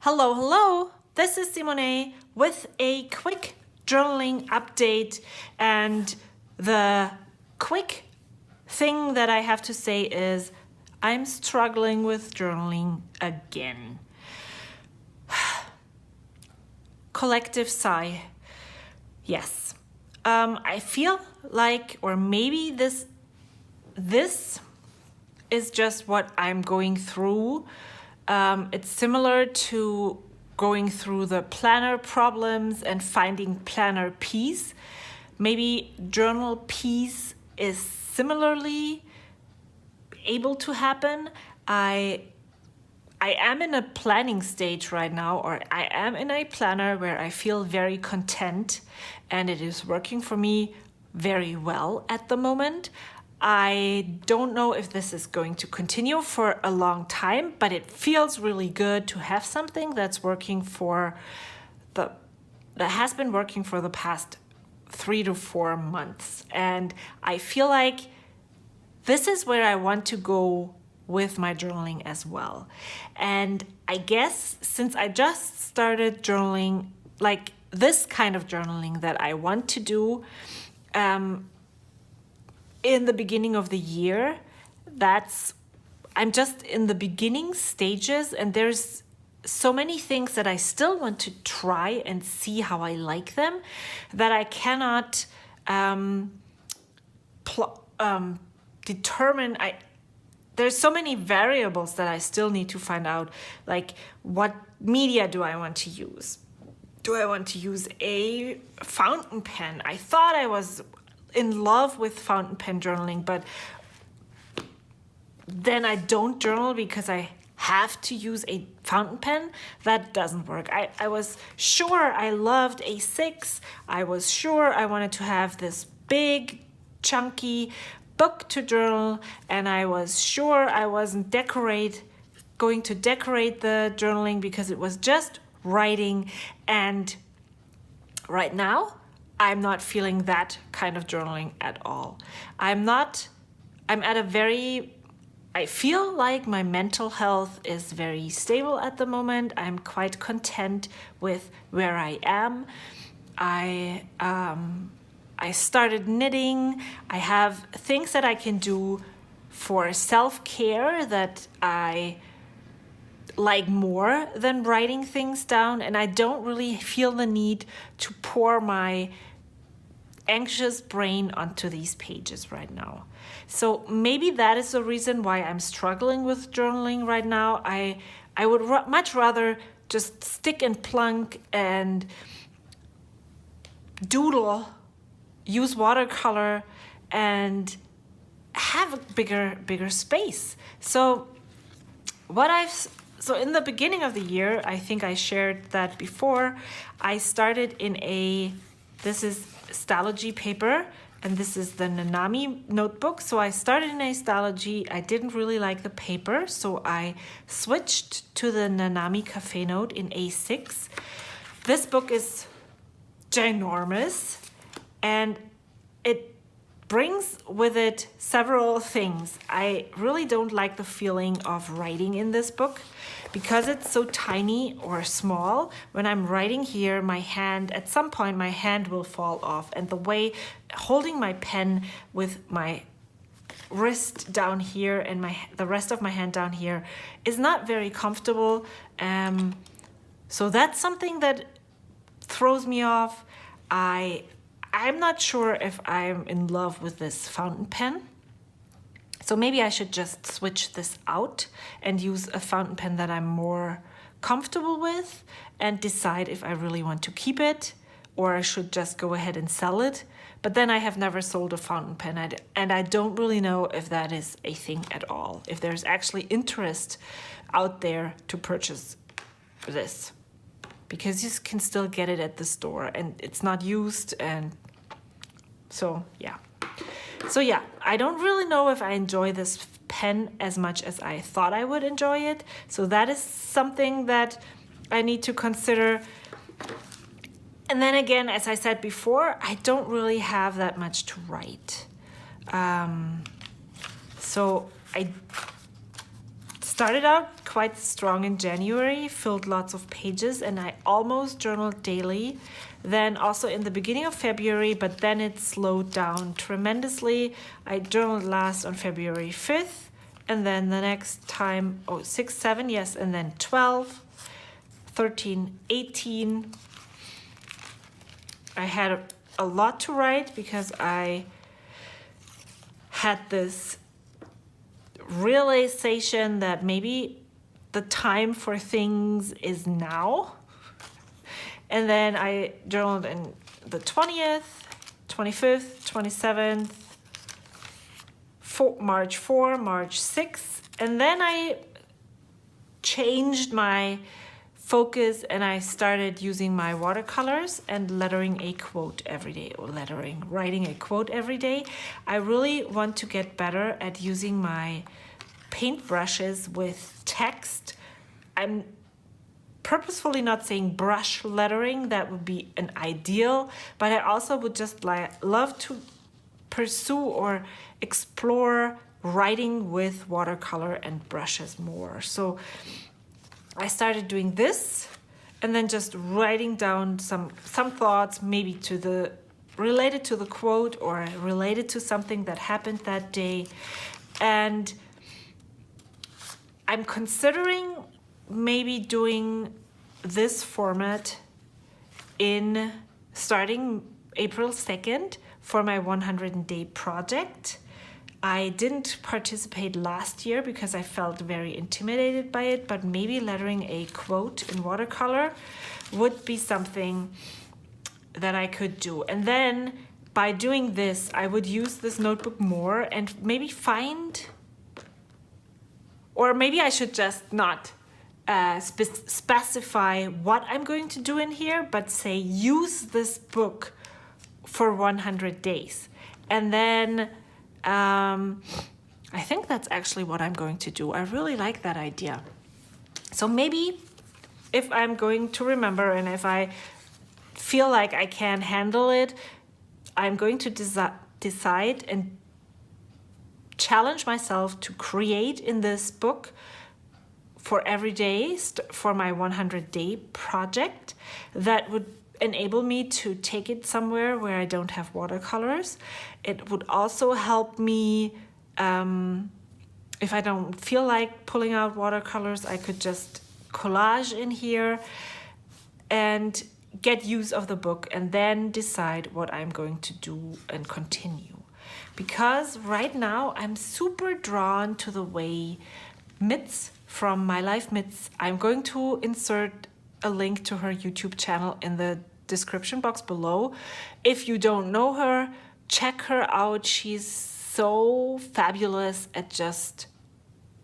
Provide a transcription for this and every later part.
Hello, hello. This is Simone with a quick journaling update. And the quick thing that I have to say is I'm struggling with journaling again. Collective sigh. Yes. I feel like, or maybe this is just what I'm going through. It's similar to going through the planner problems and finding planner peace. Maybe journal peace is similarly able to happen. I am in a planning stage right now, or I am in a planner where I feel very content and it is working for me very well at the moment. I don't know if this is going to continue for a long time, but it feels really good to have something that's working that has been working for the past 3 to 4 months. And I feel like this is where I want to go with my journaling as well. And I guess since I just started journaling, like this kind of journaling that I want to do, in the beginning of the year, I'm just in the beginning stages, and there's so many things that I still want to try and see how I like them that I cannot determine. There's so many variables that I still need to find out, like what media do I want to use? Do I want to use a fountain pen? I thought I was in love with fountain pen journaling, but then I don't journal because I have to use a fountain pen. That doesn't work. I was sure I loved A6. I was sure I wanted to have this big, chunky book to journal, and I was sure I wasn't going to decorate the journaling because it was just writing. And right now, I'm not feeling that kind of journaling at all. I feel like my mental health is very stable at the moment. I'm quite content with where I am. I started knitting. I have things that I can do for self-care that I like more than writing things down, and I don't really feel the need to pour my anxious brain onto these pages right now. So maybe that is the reason why I'm struggling with journaling right now. I would much rather just stick and plunk and doodle, use watercolor, and have a bigger space. So in the beginning of the year, I think I shared that before, I started this is Stalogy paper, and this is the Nanami notebook. So I started in a Stalogy. I didn't really like the paper, so I switched to the Nanami Café note in A6. This book is ginormous, and it brings with it several things. I really don't like the feeling of writing in this book because it's so tiny or small. When I'm writing here, at some point my hand will fall off, and the way holding my pen with my wrist down here and the rest of my hand down here is not very comfortable. So that's something that throws me off. I'm not sure if I'm in love with this fountain pen. So maybe I should just switch this out and use a fountain pen that I'm more comfortable with and decide if I really want to keep it or I should just go ahead and sell it. But then I have never sold a fountain pen, and I don't really know if that is a thing at all, if there's actually interest out there to purchase this. Because you can still get it at the store and it's not used, and so yeah, I don't really know if I enjoy this pen as much as I thought I would enjoy it. So that is something that I need to consider. And then again, as I said before, I don't really have that much to write. So I started out quite strong in January, filled lots of pages, and I almost journaled daily. Then also in the beginning of February, but then it slowed down tremendously. I journaled last on February 5th, and then the next time, 6, 7, yes, and then 12, 13, 18. I had a lot to write because I had this realization that maybe the time for things is now. And then I journaled in the 20th, 25th, 27th, March 4, March 6. And then I changed my focus and I started using my watercolors and lettering a quote every day, or writing a quote every day. I really want to get better at using my paintbrushes with text. I'm purposefully not saying brush lettering, that would be an ideal, but I also would just love to pursue or explore writing with watercolor and brushes more. So I started doing this and then just writing down some thoughts, maybe related to the quote or related to something that happened that day. And I'm considering maybe doing this format in starting April 2nd for my 100-day project. I didn't participate last year because I felt very intimidated by it, but maybe lettering a quote in watercolor would be something that I could do. And then by doing this, I would use this notebook more and maybe or maybe I should just not specify what I'm going to do in here, but say use this book for 100 days. And then I think that's actually what I'm going to do. I really like that idea. So maybe if I'm going to remember and if I feel like I can handle it, I'm going to decide and challenge myself to create in this book for every day for my 100-day project that would enable me to take it somewhere where I don't have watercolors. It would also help me, if I don't feel like pulling out watercolors, I could just collage in here and get use of the book and then decide what I'm going to do and continue. Because right now I'm super drawn to the way Mitz from My Life Mitz, I'm going to insert a link to her YouTube channel in the description box below. If you don't know her, check her out. She's so fabulous at just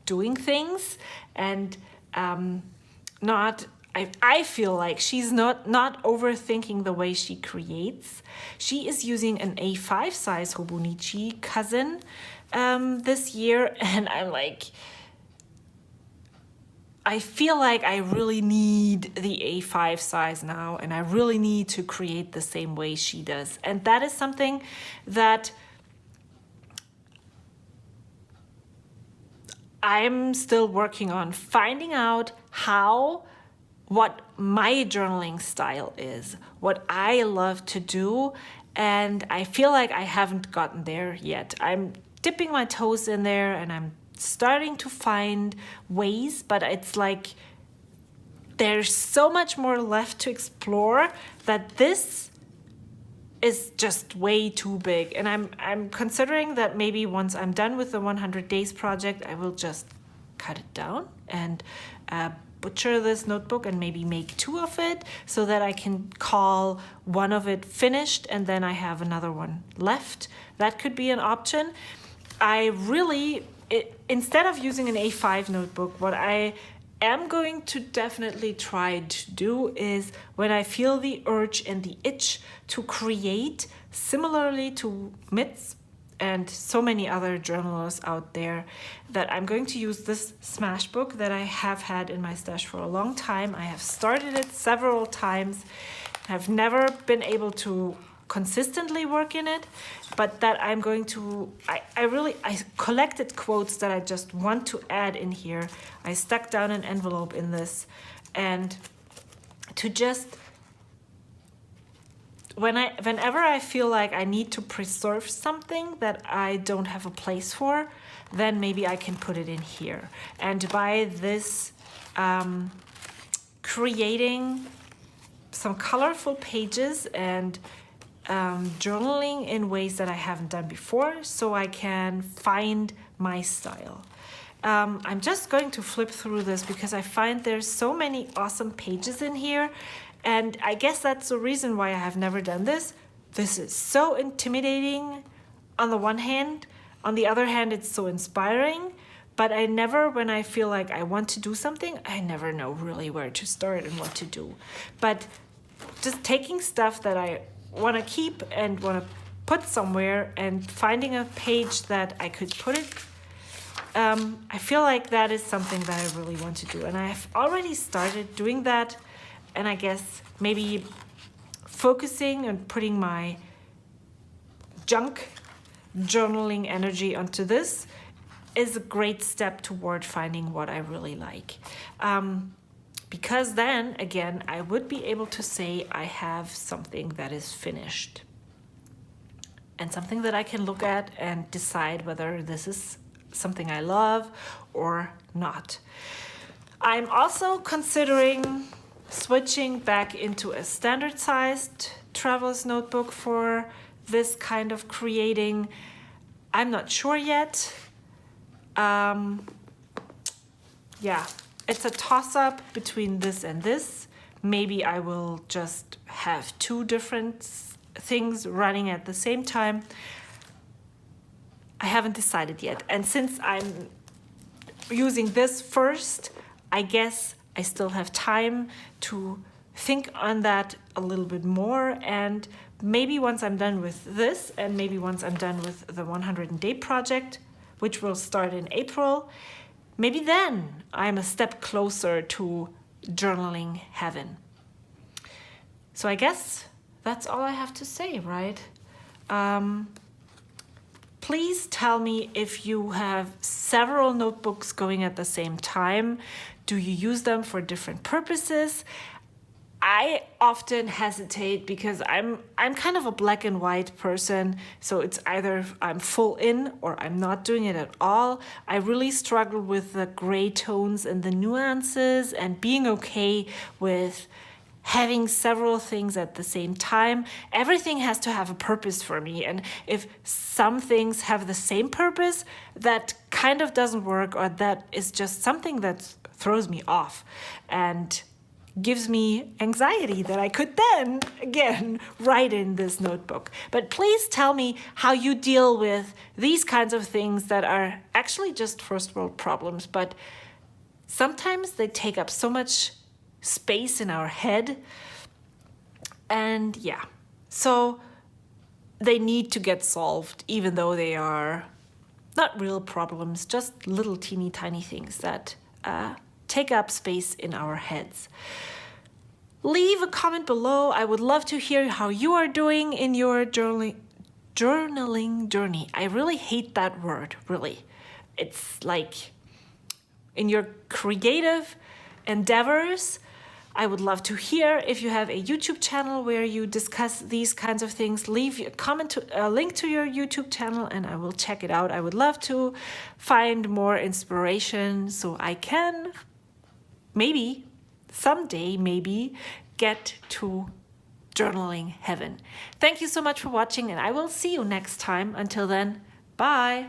doing things and I feel like she's not overthinking the way she creates. She is using an A5 size Hobonichi cousin this year, and I'm like, I feel like I really need the A5 size now, and I really need to create the same way she does. And that is something that I'm still working on, finding out what my journaling style is, what I love to do, and I feel like I haven't gotten there yet. I'm dipping my toes in there and I'm starting to find ways, but it's like there's so much more left to explore that this is just way too big. And I'm considering that maybe once I'm done with the 100 days project, I will just cut it down and butcher this notebook and maybe make 2 of it so that I can call one of it finished and then I have another one left. That could be an option. Instead of using an A5 notebook, what I am going to definitely try to do is when I feel the urge and the itch to create, similarly to Mitz and so many other journalists out there, that I'm going to use this Smashbook that I have had in my stash for a long time. I have started it several times. I've never been able to consistently work in it, but that I'm going to, I collected quotes that I just want to add in here. I stuck down an envelope in this, and to just, whenever I feel like I need to preserve something that I don't have a place for, then maybe I can put it in here. And by this, creating some colorful pages and journaling in ways that I haven't done before, so I can find my style. I'm just going to flip through this because I find there's so many awesome pages in here, and I guess that's the reason why I have never done this. This is so intimidating on the one hand. On the other hand, it's so inspiring. But I never, when I feel like I want to do something, I never know really where to start and what to do. But just taking stuff that I want to keep and want to put somewhere and finding a page that I could put it, I feel like that is something that I really want to do. And I have already started doing that. And I guess maybe focusing and putting my junk journaling energy onto this is a great step toward finding what I really like. Because then, again, I would be able to say I have something that is finished. And something that I can look at and decide whether this is something I love or not. I'm also considering switching back into a standard-sized traveler's notebook for this kind of creating. I'm not sure yet. Yeah, it's a toss-up between this and this. Maybe I will just have two different things running at the same time. I haven't decided yet. And since I'm using this first, I guess I still have time to think on that a little bit more. And maybe once I'm done with this, and maybe once I'm done with the 100-day project, which will start in April, maybe then I'm a step closer to journaling heaven. So I guess that's all I have to say, right? Please tell me if you have several notebooks going at the same time. Do you use them for different purposes? I often hesitate because I'm kind of a black and white person, so it's either I'm full in or I'm not doing it at all. I really struggle with the gray tones and the nuances and being okay with having several things at the same time. Everything has to have a purpose for me, and if some things have the same purpose, that kind of doesn't work, or that is just something that throws me off and gives me anxiety that I could then, again, write in this notebook. But please tell me how you deal with these kinds of things that are actually just first world problems, but sometimes they take up so much space in our head. And yeah, so they need to get solved, even though they are not real problems, just little teeny tiny things that take up space in our heads. Leave a comment below. I would love to hear how you are doing in your journaling journey. I really hate that word, really. It's like in your creative endeavors. I would love to hear if you have a YouTube channel where you discuss these kinds of things. Leave a comment, a link to your YouTube channel, and I will check it out. I would love to find more inspiration so I can maybe someday get to journaling heaven. Thank you so much for watching, and I will see you next time. Until then, bye.